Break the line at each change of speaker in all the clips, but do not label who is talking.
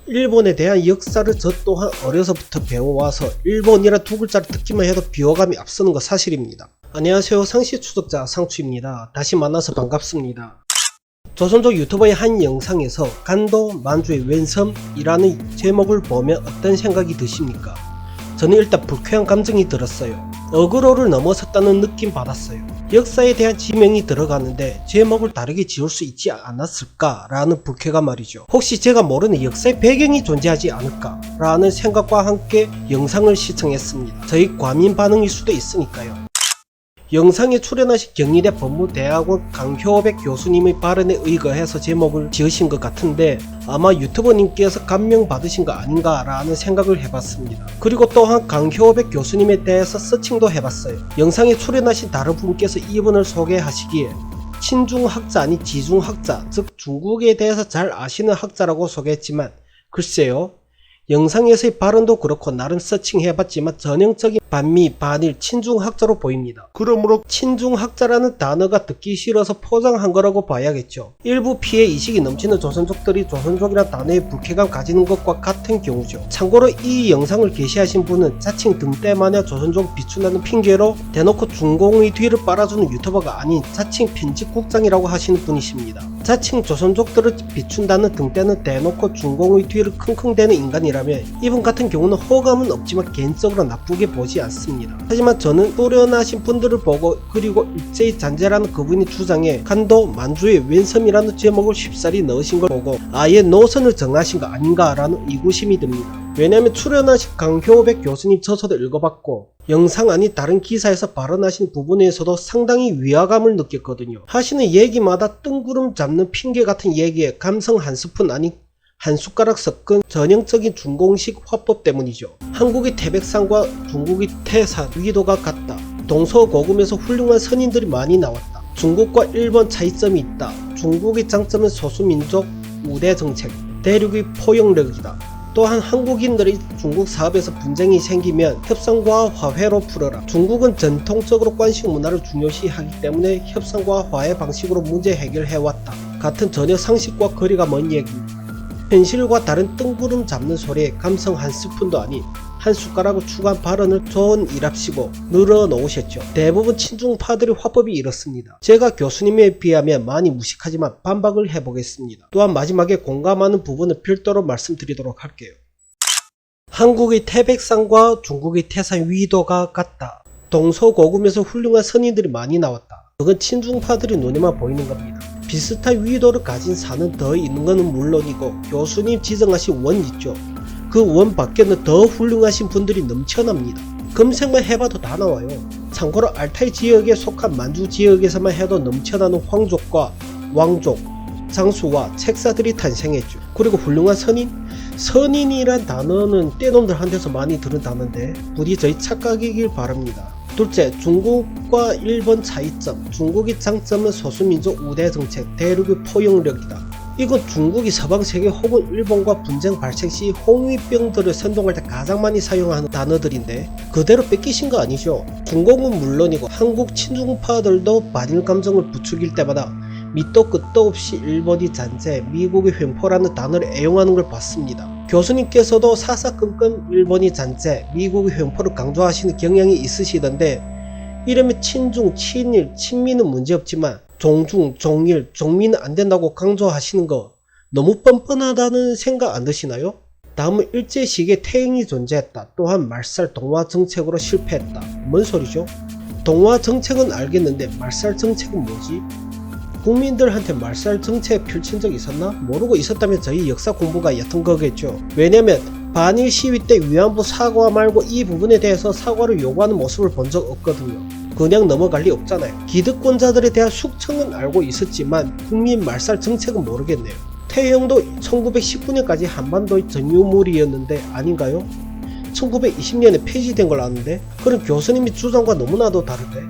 일본에 대한 역사를 저 또한 어려서부터 배워와서 일본이라 두 글자를 듣기만 해도 비호감이 앞서는 거 사실입니다. 안녕하세요, 상시추적자 상추입니다. 다시 만나서 반갑습니다. 조선족 유튜버의 한 영상에서 간도 만주의 왼섬이라는 제목을 보면 어떤 생각이 드십니까? 저는 일단 불쾌한 감정이 들었어요. 어그로를 넘어섰다는 느낌 받았어요. 역사에 대한 지명이 들어가는데 제목을 다르게 지을 수 있지 않았을까 라는 불쾌감 말이죠. 혹시 제가 모르는 역사의 배경이 존재하지 않을까 라는 생각과 함께 영상을 시청했습니다. 저희 과민 반응일 수도 있으니까요. 영상에 출연하신 경희대 법무대학원 강효백 교수님의 발언에 의거해서 제목을 지으신 것 같은데 아마 유튜버님께서 감명받으신 거 아닌가 라는 생각을 해봤습니다. 그리고 또한 강효백 교수님에 대해서 서칭도 해봤어요. 영상에 출연하신 다른 분께서 이분을 소개하시기에 친중학자 아닌 지중학자, 즉 중국에 대해서 잘 아시는 학자라고 소개했지만 글쎄요, 영상에서의 발언도 그렇고 나름 서칭해봤지만 전형적인 반미, 반일, 친중학자로 보입니다. 그러므로 친중학자라는 단어가 듣기 싫어서 포장한 거라고 봐야겠죠. 일부 피해 의식이 넘치는 조선족들이 조선족이란 단어에 불쾌감 가지는 것과 같은 경우죠. 참고로 이 영상을 게시하신 분은 자칭 등대마냥 조선족 비춘다는 핑계로 대놓고 중공의 뒤를 빨아주는 유튜버가 아닌 자칭 편집국장이라고 하시는 분이십니다. 자칭 조선족들을 비춘다는 등대는 대놓고 중공의 뒤를 킁킁대는 인간이라 이분 같은 경우는 호감은 없지만 개인적으로 나쁘게 보지 않습니다. 하지만 저는 또련하신 분들을 보고 그리고 일제히 잔재라는 그분이 주장해 간도 만주의 왼섬이라는 제목을 쉽사리 넣으신 걸 보고 아예 노선을 정하신 거 아닌가 라는 의구심이 듭니다. 왜냐면 출연하신 강효백 교수님 저서도 읽어봤고 영상 아닌 다른 기사에서 발언하신 부분에서도 상당히 위화감을 느꼈거든요. 하시는 얘기마다 뜬구름 잡는 핑계 같은 얘기에 감성 한 스푼 아닌 한 숟가락 섞은 전형적인 중공식 화법 때문이죠. 한국의 태백산과 중국의 태산, 위도가 같다. 동서고금에서 훌륭한 선인들이 많이 나왔다. 중국과 일본 차이점이 있다. 중국의 장점은 소수민족 우대정책, 대륙의 포용력이다. 또한 한국인들이 중국 사업에서 분쟁이 생기면 협상과 화해로 풀어라. 중국은 전통적으로 관식 문화를 중요시하기 때문에 협상과 화해 방식으로 문제 해결해왔다. 같은 전혀 상식과 거리가 먼 얘기입니다. 현실과 다른 뜬구름 잡는 소리에 감성 한 스푼도 아닌 한 숟가락을 추가한 발언을 좋은 일합시고 늘어놓으셨죠. 대부분 친중파들의 화법이 이렇습니다. 제가 교수님에 비하면 많이 무식하지만 반박을 해보겠습니다. 또한 마지막에 공감하는 부분을 별도로 말씀드리도록 할게요. 한국의 태백산과 중국의 태산 위도가 같다. 동서고금에서 훌륭한 선인들이 많이 나왔다. 그건 친중파들의 눈에만 보이는 겁니다. 비슷한 위도를 가진 산은 더 있는 것은 물론이고 교수님 지정하신 원 있죠. 그 원 밖에는 더 훌륭하신 분들이 넘쳐납니다. 검색만 해봐도 다 나와요. 참고로 알타이 지역에 속한 만주 지역에서만 해도 넘쳐나는 황족과 왕족, 장수와 책사들이 탄생했죠. 그리고 훌륭한 선인? 선인이란 단어는 떼놈들한테서 많이 들은 단어인데 부디 저희 착각이길 바랍니다. 둘째, 중국과 일본 차이점. 중국의 장점은 소수민족 우대정책, 대륙의 포용력이다. 이건 중국이 서방세계 혹은 일본과 분쟁 발생 시 홍위병들을 선동할 때 가장 많이 사용하는 단어들인데 그대로 뺏기신 거 아니죠? 중국은 물론이고 한국 친중파들도 반일 감정을 부추길 때마다 밑도 끝도 없이 일본이 잔재, 미국이 횡포라는 단어를 애용하는 걸 봤습니다. 교수님께서도 사사건건 일본이 잔재, 미국의 횡포를 강조하시는 경향이 있으시던데 이러면 친중, 친일, 친미는 문제없지만 종중, 종일, 종민은 안된다고 강조하시는 거 너무 뻔뻔하다는 생각 안 드시나요? 다음은 일제시기에 태행이 존재했다. 또한 말살 동화 정책으로 실패했다. 뭔 소리죠? 동화 정책은 알겠는데 말살 정책은 뭐지? 국민들한테 말살 정책 펼친 적 있었나? 모르고 있었다면 저희 역사 공부가 얕은 거겠죠. 왜냐면 반일 시위 때 위안부 사과 말고 이 부분에 대해서 사과를 요구하는 모습을 본 적 없거든요. 그냥 넘어갈 리 없잖아요. 기득권자들에 대한 숙청은 알고 있었지만 국민 말살 정책은 모르겠네요. 태형도 1919년까지 한반도의 전유물이었는데 아닌가요? 1920년에 폐지된 걸 아는데 그럼 교수님이 주장과 너무나도 다른데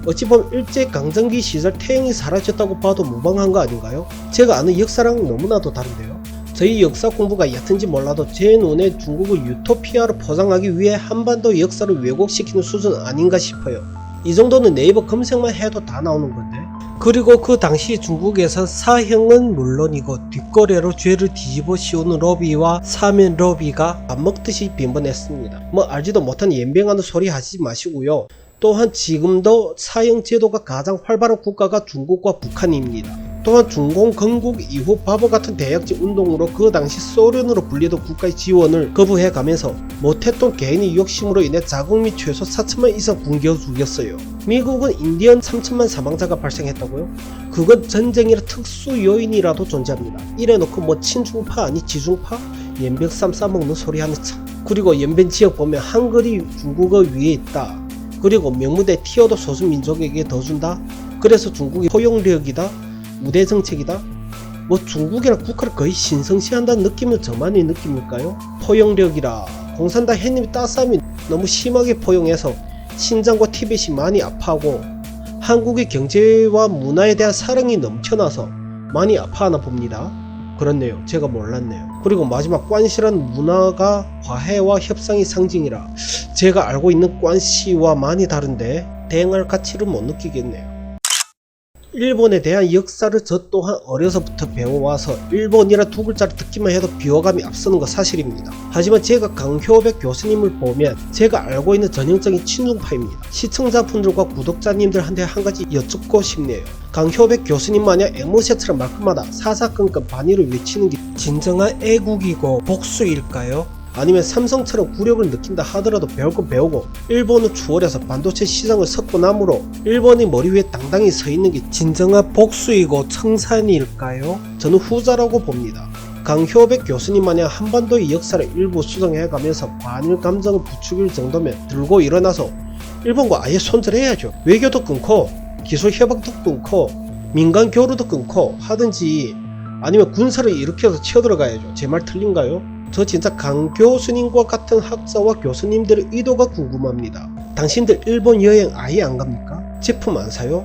어찌 보면 일제강점기 시절 태형이 사라졌다고 봐도 무방한 거 아닌가요? 제가 아는 역사랑 너무나도 다른데요. 저희 역사 공부가 얕은지 몰라도 제 눈에 중국을 유토피아로 포장하기 위해 한반도 역사를 왜곡시키는 수준 아닌가 싶어요. 이 정도는 네이버 검색만 해도 다 나오는 건데 그리고 그 당시 중국에서 사형은 물론이고 뒷거래로 죄를 뒤집어 씌우는 로비와 사면 로비가 밥 먹듯이 빈번했습니다. 뭐 알지도 못한 연병하는 소리 하지 마시고요. 또한 지금도 사형 제도가 가장 활발한 국가가 중국과 북한입니다. 또한 중공 건국 이후 바보 같은 대약지 운동으로 그 당시 소련으로 불리던 국가의 지원을 거부해 가면서 못했던 개인의 욕심으로 인해 자국 및 최소 4천만 이상 굶겨 죽였어요. 미국은 인디언 3천만 사망자가 발생했다고요? 그건 전쟁이라 특수 요인이라도 존재합니다. 이래놓고 뭐 친중파 아니 지중파? 연백쌈 싸먹는 소리 하는 참. 그리고 연변 지역 보면 한글이 중국어 위에 있다. 그리고 명무대 티어도 소수민족에게 더 준다. 그래서 중국이 포용력이다. 우대 정책이다? 뭐 중국이랑 북한을 거의 신성시한다는 느낌은 저만이 느낍니까요? 포용력이라 공산당 해님이 따싸움이 너무 심하게 포용해서 신장과 티벳이 많이 아파하고 한국의 경제와 문화에 대한 사랑이 넘쳐나서 많이 아파하나 봅니다. 그렇네요. 제가 몰랐네요. 그리고 마지막 관시란 문화가 화해와 협상의 상징이라 제가 알고 있는 관시와 많이 다른데 대응할 가치를 못 느끼겠네요. 일본에 대한 역사를 저 또한 어려서부터 배워와서 일본이라 두 글자를 듣기만 해도 비호감이 앞서는 거 사실입니다. 하지만 제가 강효백 교수님을 보면 제가 알고 있는 전형적인 친중파입니다. 시청자분들과 구독자님들한테 한 가지 여쭙고 싶네요. 강효백 교수님 마냥 앵무새처럼 말끝마다 사사건건 반의를 외치는 게 진정한 애국이고 복수일까요? 아니면 삼성처럼 굴욕을 느낀다 하더라도 배울 건 배우고 일본은 추월해서 반도체 시장을 섞고 나므로 일본이 머리 위에 당당히 서 있는 게 진정한 복수이고 청산일까요? 저는 후자라고 봅니다. 강효백 교수님 마냥 한반도의 역사를 일부 수정해가면서 반일 감정을 부추길 정도면 들고 일어나서 일본과 아예 손절해야죠. 외교도 끊고 기술 협약도 끊고 민간 교류도 끊고 하든지 아니면 군사를 일으켜서 치어들어가야죠. 제 말 틀린가요? 저 진짜 강 교수님과 같은 학자와 교수님들의 의도가 궁금합니다. 당신들 일본 여행 아예 안 갑니까? 제품 안 사요?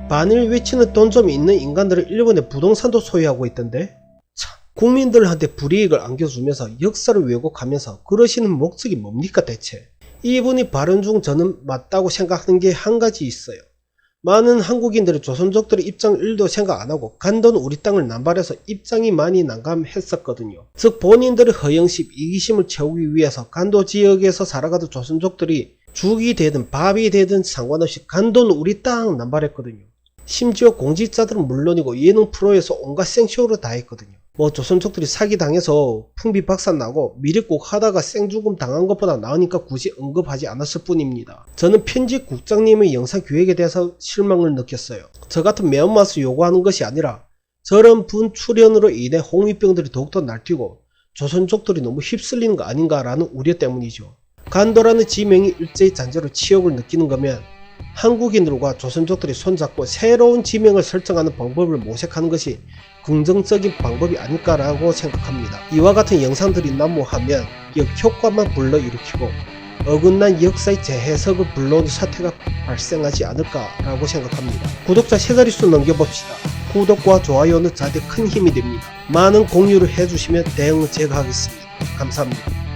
반일 외치는 돈 좀 있는 인간들은 일본의 부동산도 소유하고 있던데? 참, 국민들한테 불이익을 안겨주면서 역사를 왜곡하면서 그러시는 목적이 뭡니까 대체? 이분이 발언 중 저는 맞다고 생각하는 게 한 가지 있어요. 많은 한국인들이 조선족들의 입장을 1도 생각 안하고 간도는 우리 땅을 남발해서 입장이 많이 난감했었거든요. 즉 본인들의 허영심, 이기심을 채우기 위해서 간도 지역에서 살아가던 조선족들이 죽이 되든 밥이 되든 상관없이 간도는 우리 땅 남발했거든요. 심지어 공직자들은 물론이고 예능 프로에서 온갖 생쇼를 다 했거든요. 뭐 조선족들이 사기당해서 풍비박산나고 미립국 하다가 생죽음 당한 것보다 나으니까 굳이 언급하지 않았을 뿐입니다. 저는 편집 국장님의 영상 기획에 대해서 실망을 느꼈어요. 저 같은 매운맛을 요구하는 것이 아니라 저런 분 출연으로 인해 홍위병들이 더욱더 날뛰고 조선족들이 너무 휩쓸리는 거 아닌가라는 우려 때문이죠. 간도라는 지명이 일제히 잔재로 치욕을 느끼는 거면 한국인들과 조선족들이 손잡고 새로운 지명을 설정하는 방법을 모색하는 것이 긍정적인 방법이 아닐까라고 생각합니다. 이와 같은 영상들이 난무하면 역효과만 불러일으키고 어긋난 역사의 재해석을 불러오는 사태가 발생하지 않을까라고 생각합니다. 구독자 3자릿수 넘겨봅시다. 구독과 좋아요는 저한테 큰 힘이 됩니다. 많은 공유를 해주시면 대응을 제가 하겠습니다. 감사합니다.